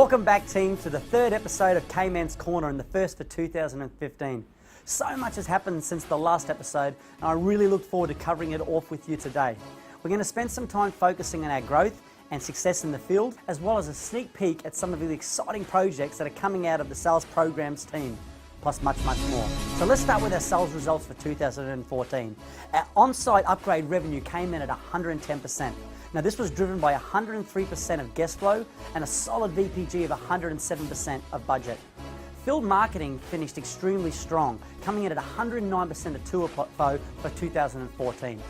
Welcome back, team, to the third episode of KMan's Corner and the first for 2015. So much has happened since the last episode, and I really look forward to covering it off with you today. We're going to spend some time focusing on our growth and success in the field, as well as a sneak peek at some of the exciting projects that are coming out of the sales programs team, plus much more. So let's start with our sales results for 2014. Our on-site upgrade revenue came in at 110%. Now this was driven by 103% of guest flow and a solid VPG of 107% of budget. Field marketing finished extremely strong, coming in at 109% of tour flow for 2014.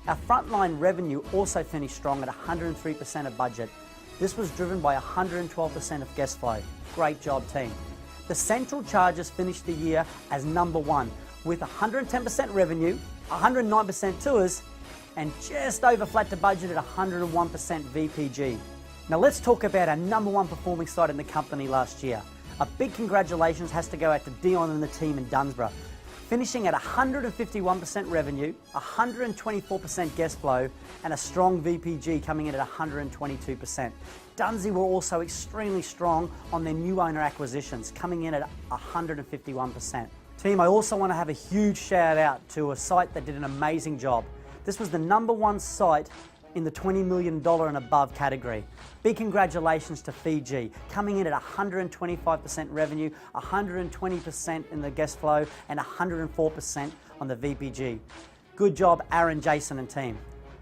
Our frontline revenue also finished strong at 103% of budget. This was driven by 112% of guest flow. Great job, team. The central charges finished the year as number one with 110% revenue, 109% tours, and just over flat to budget at 101% VPG. Now let's talk about our number one performing site in the company last year. A big congratulations has to go out to Dion and the team in Dunsborough, finishing at 151% revenue, 124% guest flow, and a strong VPG coming in at 122%. Dunsey were also extremely strong on their new owner acquisitions, coming in at 151%. Team, I also want to have a huge shout out to a site that did an amazing job. This was the number one site in the $20 million and above category. Big congratulations to Fiji, coming in at 125% revenue, 120% in the guest flow, and 104% on the VPG. Good job, Aaron, Jason, and team.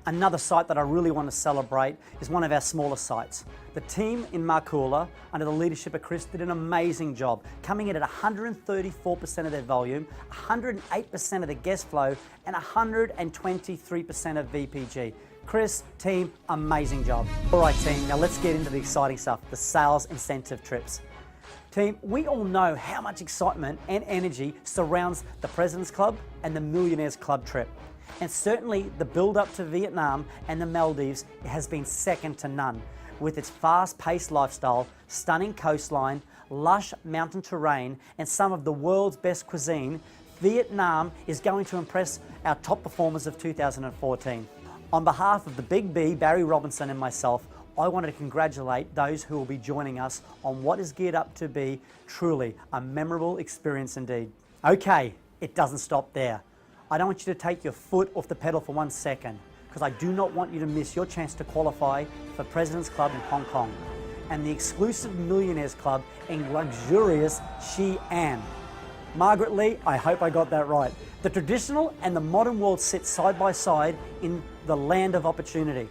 Another site that I really want to celebrate is one of our smaller sites. The team in Markula, under the leadership of Chris, did an amazing job, coming in at 134% of their volume, 108% of the guest flow, and 123% of VPG. Chris, team, amazing job. All right, team, now let's get into the exciting stuff, the sales incentive trips. Team, we all know how much excitement and energy surrounds the President's Club and the Millionaires Club trip. And certainly the build-up to Vietnam and the Maldives has been second to none. With its fast-paced lifestyle, stunning coastline, lush mountain terrain, and some of the world's best cuisine, Vietnam is going to impress our top performers of 2014. On behalf of the Big B, Barry Robinson, and myself, I wanted to congratulate those who will be joining us on what is geared up to be truly a memorable experience indeed. Okay, it doesn't stop there. I don't want you to take your foot off the pedal for 1 second, because I do not want you to miss your chance to qualify for President's Club in Hong Kong and the exclusive Millionaires Club in luxurious Xi'an. Margaret Lee, I hope I got that right. The traditional and the modern world sit side by side in the land of opportunity.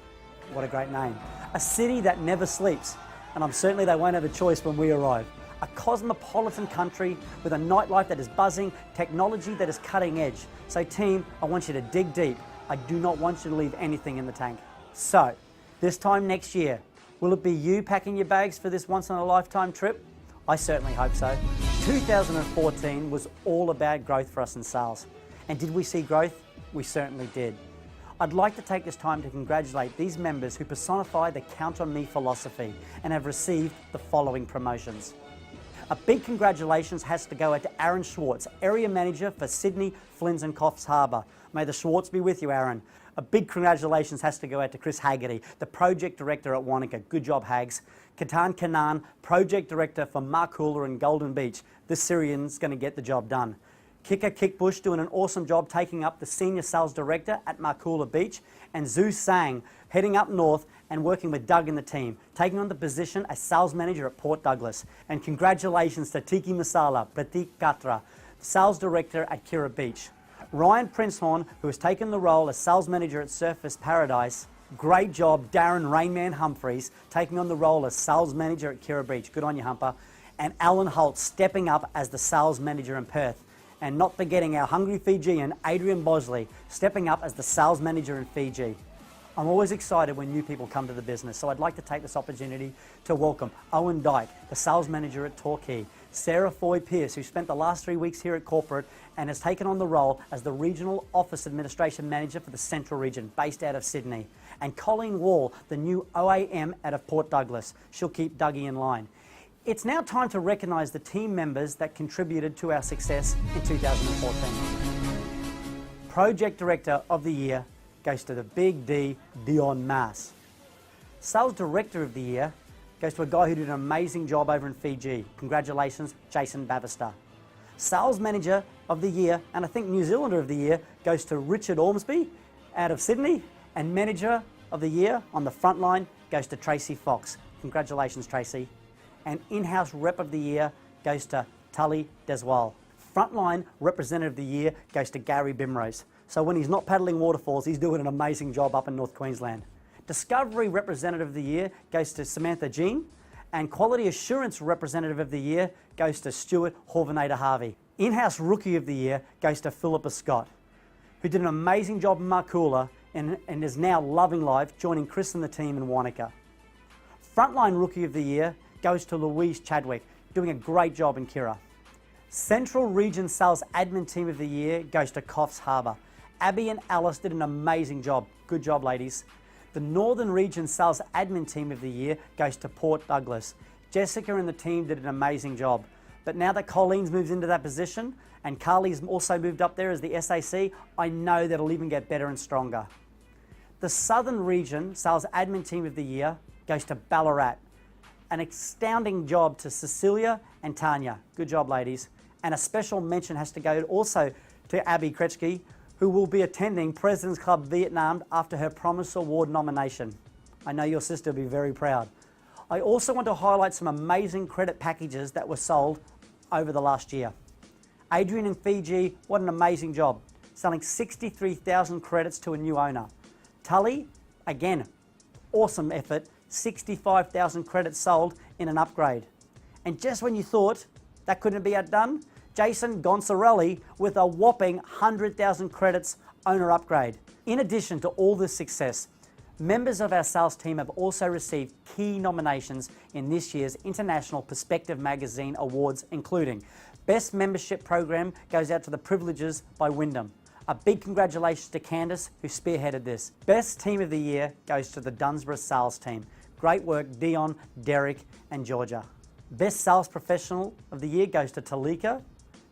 What a great name. A city that never sleeps, and I'm certainly they won't have a choice when we arrive. A cosmopolitan country with a nightlife that is buzzing, technology that is cutting edge. So team, I want you to dig deep. I do not want you to leave anything in the tank. So, this time next year, will it be you packing your bags for this once-in-a-lifetime trip? I certainly hope so. 2014 was all about growth for us in sales. And did we see growth? We certainly did. I'd like to take this time to congratulate these members who personify the Count on Me philosophy and have received the following promotions. A big congratulations has to go out to Aaron Schwartz, Area Manager for Sydney, Flins and Coffs Harbour. May the Schwartz be with you, Aaron. A big congratulations has to go out to Chris Haggerty, the Project Director at Wanaka. Good job, Hags. KMan, Project Director for Markula and Golden Beach. This Syrian's going to get the job done. Kicker Kickbush doing an awesome job taking up the Senior Sales Director at Markula Beach, and Zhu Sang heading up north and working with Doug and the team, taking on the position as Sales Manager at Port Douglas. And congratulations to Tiki Masala, Pratik Katra, Sales Director at Kira Beach. Ryan Princehorn, who has taken the role as Sales Manager at Surfers Paradise. Great job, Darren Rainman Humphreys, taking on the role as Sales Manager at Kira Beach. Good on you, Humper. And Alan Holt stepping up as the Sales Manager in Perth. And not forgetting our hungry Fijian, Adrian Bosley, stepping up as the Sales Manager in Fiji. I'm always excited when new people come to the business, so I'd like to take this opportunity to welcome Owen Dyke, the Sales Manager at Torquay, Sarah Foy Pierce, who spent the last 3 weeks here at corporate and has taken on the role as the Regional Office Administration Manager for the Central Region, based out of Sydney, and Colleen Wall, the new OAM out of Port Douglas. She'll keep Dougie in line. It's now time to recognise the team members that contributed to our success in 2014. Project Director of the Year goes to the Big D, Dion Mass. Sales Director of the Year goes to a guy who did an amazing job over in Fiji. Congratulations, Jason Bavister. Sales Manager of the Year, and I think New Zealander of the Year, goes to Richard Ormsby out of Sydney. And Manager of the Year on the front line goes to Tracy Fox. Congratulations, Tracy. And In-House Rep of the Year goes to Tully Deswal. Frontline Representative of the Year goes to Gary Bimrose. So when he's not paddling waterfalls, he's doing an amazing job up in North Queensland. Discovery Representative of the Year goes to Samantha Jean, and Quality Assurance Representative of the Year goes to Stuart Horvinator Harvey. In-House Rookie of the Year goes to Philippa Scott, who did an amazing job in Marcoola and is now loving life, joining Chris and the team in Wanaka. Frontline Rookie of the Year goes to Louise Chadwick, doing a great job in Kirra. Central Region Sales Admin Team of the Year goes to Coffs Harbour. Abby and Alice did an amazing job. Good job, ladies. The Northern Region Sales Admin Team of the Year goes to Port Douglas. Jessica and the team did an amazing job. But now that Colleen's moves into that position and Carly's also moved up there as the SAC, I know that it'll even get better and stronger. The Southern Region Sales Admin Team of the Year goes to Ballarat. An astounding job to Cecilia and Tanya. Good job, ladies. And a special mention has to go also to Abby Kretschke, who will be attending President's Club Vietnam after her Promise Award nomination. I know your sister will be very proud. I also want to highlight some amazing credit packages that were sold over the last year. Adrian in Fiji, what an amazing job, selling 63,000 credits to a new owner. Tully, again, awesome effort, 65,000 credits sold in an upgrade. And just when you thought that couldn't be outdone, Jason Gonzarelli with a whopping 100,000 credits owner upgrade. In addition to all this success, members of our sales team have also received key nominations in this year's International Perspective Magazine Awards, including Best Membership Program goes out to the Privileges by Wyndham. A big congratulations to Candice, who spearheaded this. Best Team of the Year goes to the Dunsborough Sales Team. Great work, Dion, Derek, and Georgia. Best Sales Professional of the Year goes to Talika.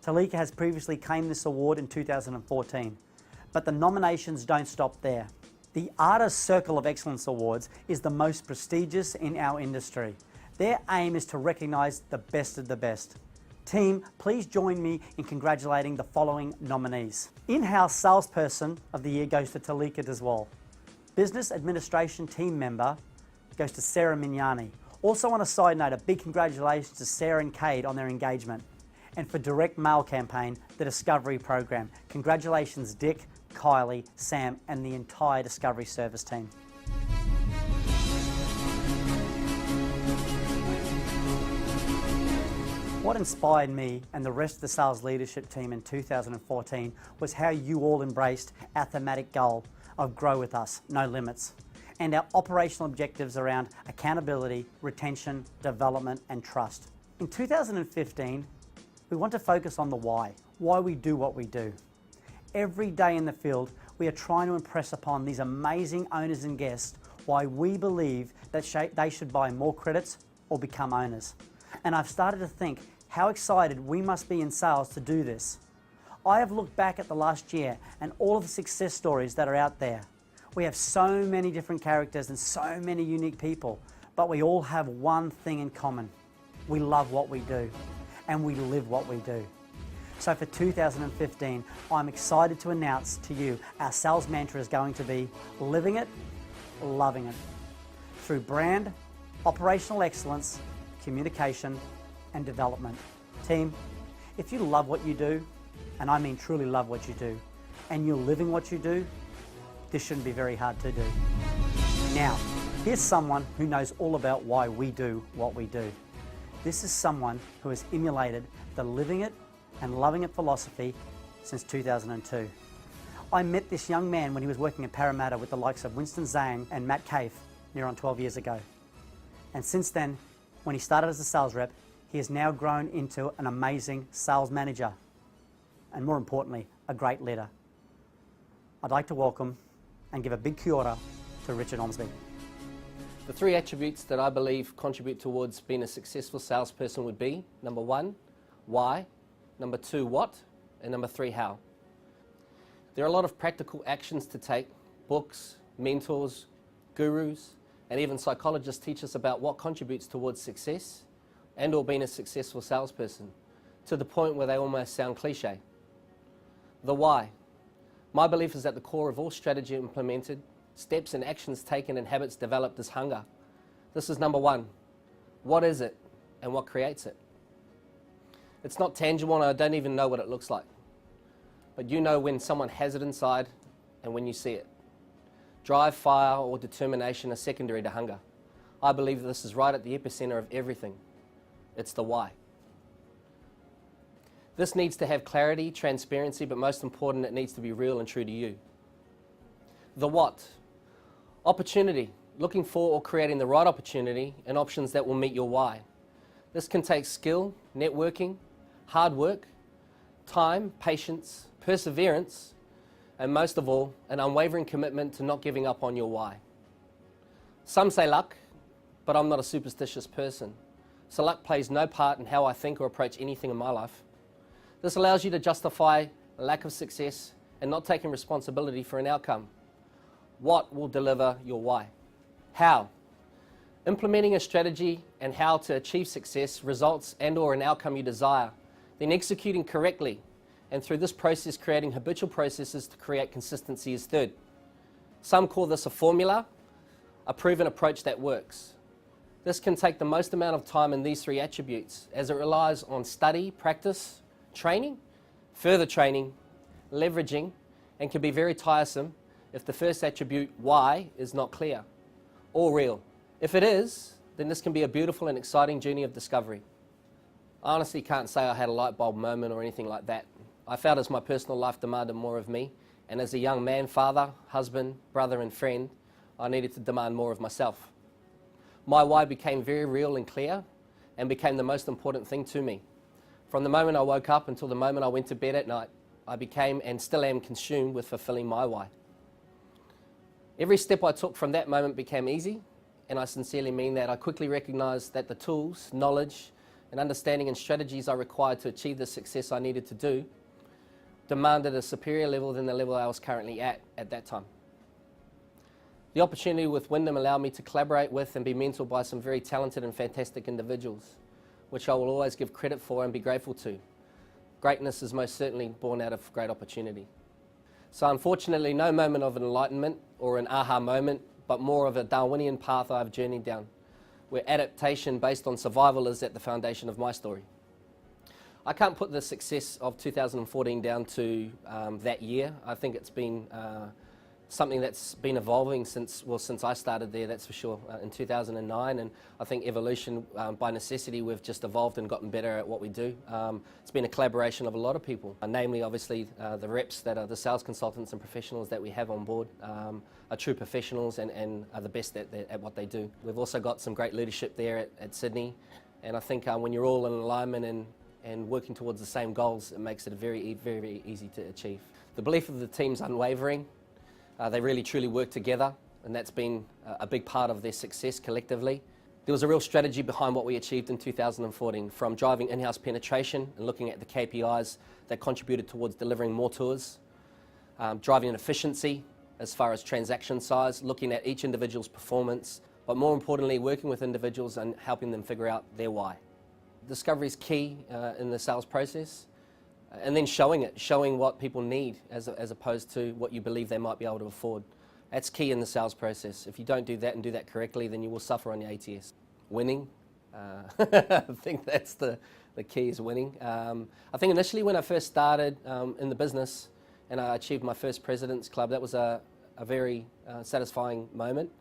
Talika has previously claimed this award in 2014, but the nominations don't stop there. The Artist Circle of Excellence Awards is the most prestigious in our industry. Their aim is to recognise the best of the best. Team, please join me in congratulating the following nominees. In-House Salesperson of the Year goes to Talika Deswal. Business Administration Team Member goes to Sarah Mignani. Also on a side note, a big congratulations to Sarah and Cade on their engagement. And for Direct Mail Campaign, the Discovery Program. Congratulations Dick, Kylie, Sam and the entire Discovery Service team. What inspired me and the rest of the sales leadership team in 2014 was how you all embraced our thematic goal of Grow With Us, No Limits, and our operational objectives around accountability, retention, development and trust. In 2015, we want to focus on the why we do what we do. Every day in the field, we are trying to impress upon these amazing owners and guests why we believe that they should buy more credits or become owners. And I've started to think how excited we must be in sales to do this. I have looked back at the last year and all of the success stories that are out there. We have so many different characters and so many unique people, but we all have one thing in common. We love what we do and we live what we do. So for 2015, I'm excited to announce to you our sales mantra is going to be living it, loving it, through brand, operational excellence, communication, and development. Team, if you love what you do, and I mean truly love what you do, and you're living what you do, this shouldn't be very hard to do. Now, here's someone who knows all about why we do what we do. This is someone who has emulated the living it and loving it philosophy since 2002. I met this young man when he was working at Parramatta with the likes of Winston Zhang and Matt Cave near on 12 years ago. And since then, when he started as a sales rep, he has now grown into an amazing sales manager, and more importantly, a great leader. I'd like to welcome and give a big kia ora to Richard Ormsby. The three attributes that I believe contribute towards being a successful salesperson would be, number one, why, number two, what, and number three, how. There are a lot of practical actions to take, books, mentors, gurus, and even psychologists teach us about what contributes towards success and or being a successful salesperson, to the point where they almost sound cliche. The why. My belief is that the core of all strategy implemented, steps and actions taken and habits developed is hunger. This is number one. What is it and what creates it? It's not tangible and I don't even know what it looks like. But you know when someone has it inside and when you see it. Drive, fire or determination are secondary to hunger. I believe this is right at the epicenter of everything. It's the why. This needs to have clarity, transparency, but most important, it needs to be real and true to you. The what. Opportunity. Looking for or creating the right opportunity and options that will meet your why. This can take skill, networking, hard work, time, patience, perseverance, and most of all, an unwavering commitment to not giving up on your why. Some say luck, but I'm not a superstitious person, so luck plays no part in how I think or approach anything in my life. This allows you to justify a lack of success and not taking responsibility for an outcome. What will deliver your why? How? Implementing a strategy and how to achieve success, results and or an outcome you desire, then executing correctly, and through this process creating habitual processes to create consistency is third. Some call this a formula, a proven approach that works. This can take the most amount of time in these three attributes as it relies on study, practice, training, further training, leveraging, and can be very tiresome if the first attribute, why, is not clear or real. If it is, then this can be a beautiful and exciting journey of discovery. I honestly can't say I had a light bulb moment or anything like that. I felt as my personal life demanded more of me, and as a young man, father, husband, brother and friend, I needed to demand more of myself. My why became very real and clear and became the most important thing to me. From the moment I woke up until the moment I went to bed at night, I became and still am consumed with fulfilling my why. Every step I took from that moment became easy, and I sincerely mean that. I quickly recognized that the tools, knowledge, and understanding and strategies I required to achieve the success I needed to do demanded a superior level than the level I was currently at that time. The opportunity with Wyndham allowed me to collaborate with and be mentored by some very talented and fantastic individuals, which I will always give credit for and be grateful to. Greatness is most certainly born out of great opportunity. So unfortunately, no moment of enlightenment or an aha moment, but more of a Darwinian path I've journeyed down, where adaptation based on survival is at the foundation of my story. I can't put the success of 2014 down to that year. I think it's been something that's been evolving since I started there, that's for sure, in 2009, and I think evolution, by necessity, we've just evolved and gotten better at what we do. It's been a collaboration of a lot of people, namely obviously the reps that are the sales consultants and professionals that we have on board are true professionals and are the best at what they do. We've also got some great leadership there at Sydney, and I think when you're all in alignment and working towards the same goals, it makes it very, very easy to achieve. The belief of the team's unwavering. They really truly work together, and that's been a big part of their success collectively. There was a real strategy behind what we achieved in 2014, from driving in-house penetration and looking at the KPIs that contributed towards delivering more tours, driving an efficiency as far as transaction size, looking at each individual's performance, but more importantly, working with individuals and helping them figure out their why. Discovery is key in the sales process. And then showing what people need as opposed to what you believe they might be able to afford. That's key in the sales process. If you don't do that and do that correctly, then you will suffer on your ATS. Winning, I think that's the key, is winning. I think initially when I first started in the business and I achieved my first President's Club, that was a very satisfying moment.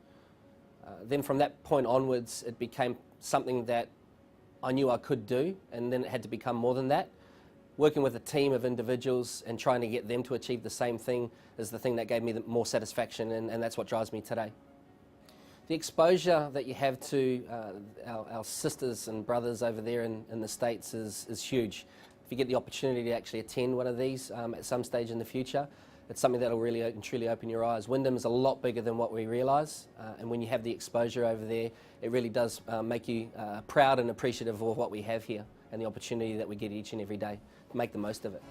Then from that point onwards, it became something that I knew I could do, and then it had to become more than that. Working with a team of individuals and trying to get them to achieve the same thing is the thing that gave me the more satisfaction, and that's what drives me today. The exposure that you have to our sisters and brothers over there in the States is huge. If you get the opportunity to actually attend one of these at some stage in the future, it's something that will really and truly open your eyes. Wyndham is a lot bigger than what we realise, and when you have the exposure over there, it really does make you proud and appreciative of what we have here and the opportunity that we get each and every day. Make the most of it.